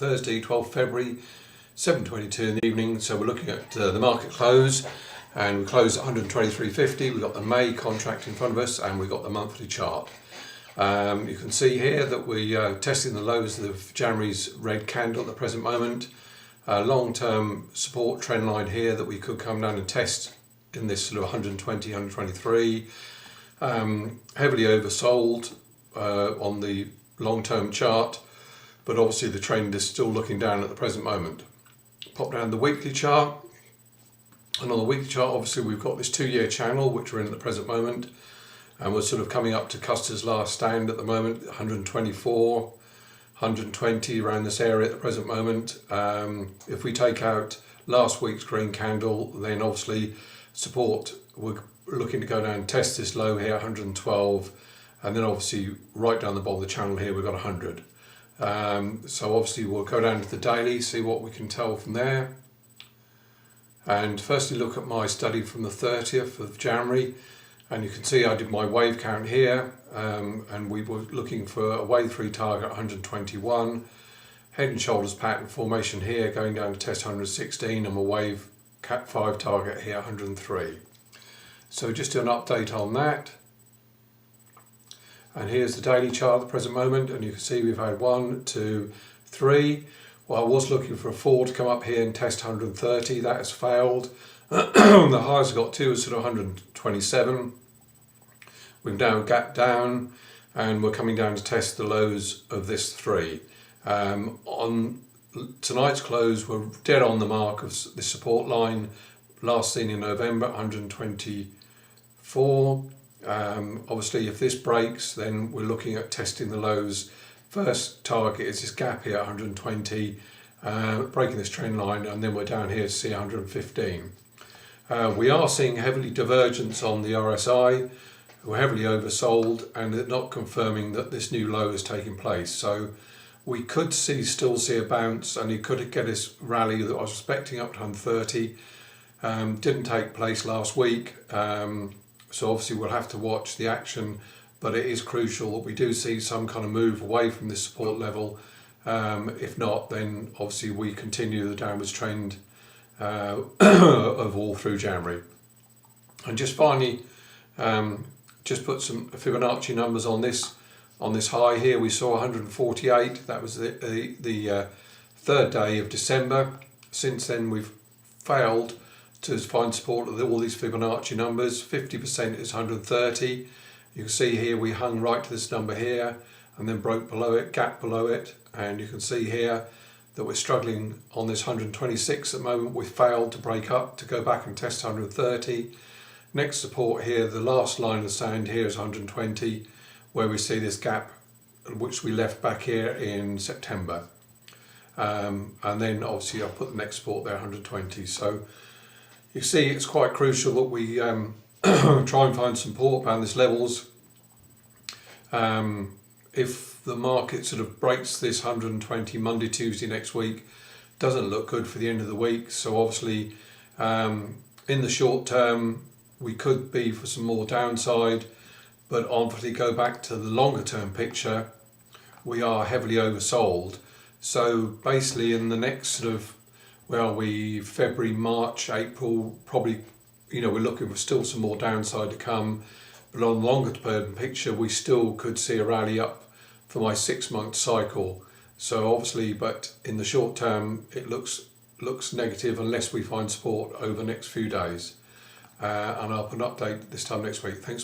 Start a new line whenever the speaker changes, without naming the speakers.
Thursday, 12th February, 7:22 in the evening. So we're looking at the market close, and we closed at 123.50. We've got the May contract in front of us, and we've got the monthly chart. You can see here that we are testing the lows of January's red candle at the present moment. Long-term support trend line here that we could come down and test in this sort of 120, 123. Heavily oversold on the long-term chart, but obviously the trend is still looking down at the present moment. Pop down the weekly chart, and on the weekly chart obviously we've got this 2-year channel which we're in at the present moment, and we're sort of coming up to Custer's last stand at the moment, 124, 120 around this area at the present moment. If we take out last week's green candle, then obviously support, we're looking to go down and test this low here, 112, and then obviously right down the bottom of the channel here we've got 100. So obviously we'll go down to the daily, see what we can tell from there. And firstly look at my study from the 30th of January, and you can see I did my wave count here, and we were looking for a wave 3 target 121, head and shoulders pattern formation here going down to test 116, and a wave cat 5 target here 103. So just do an update on that. And here's the daily chart at the present moment, and you can see we've had 1, 2, 3. Well, I was looking for a 4 to come up here and test 130, that has failed. The highs I got to is sort of 127. We've now gapped down, and we're coming down to test the lows of this 3. On tonight's close, we're dead on the mark of this support line, last seen in November, 124. Obviously if this breaks, then we're looking at testing the lows. First target is this gap here, 120, breaking this trend line, and then we're down here to see 115. We are seeing heavily divergence on the RSI. We're heavily oversold, and they're not confirming that this new low is taking place. So we could still see a bounce, and you could get this rally that I was expecting up to 130. Didn't take place last week. So obviously we'll have to watch the action, but it is crucial that we do see some kind of move away from this support level. If not, then obviously we continue the downwards trend of all through January. And just finally, just put some Fibonacci numbers on this high here. We saw 148. That was the third day of December. Since then we've failed to find support of all these Fibonacci numbers. 50% is 130. You can see here we hung right to this number here and then broke below it, gap below it, and you can see here that we're struggling on this 126 at the moment. We failed to break up to go back and test 130. Next support here, the last line of the sand here is 120, where we see this gap which we left back here in September. And then obviously I'll put the next support there, 120. So you see it's quite crucial that we try and find support around these levels. If the market sort of breaks this 120 Monday, Tuesday next week, doesn't look good for the end of the week. So obviously in the short term we could be for some more downside, but obviously go back to the longer term picture, we are heavily oversold. So basically in the next sort of, February, March, April, probably, we're looking for still some more downside to come. But on the longer term picture, we still could see a rally up for my 6-month cycle. So obviously, but in the short term, it looks negative unless we find support over the next few days. And I'll put an update this time next week. Thanks.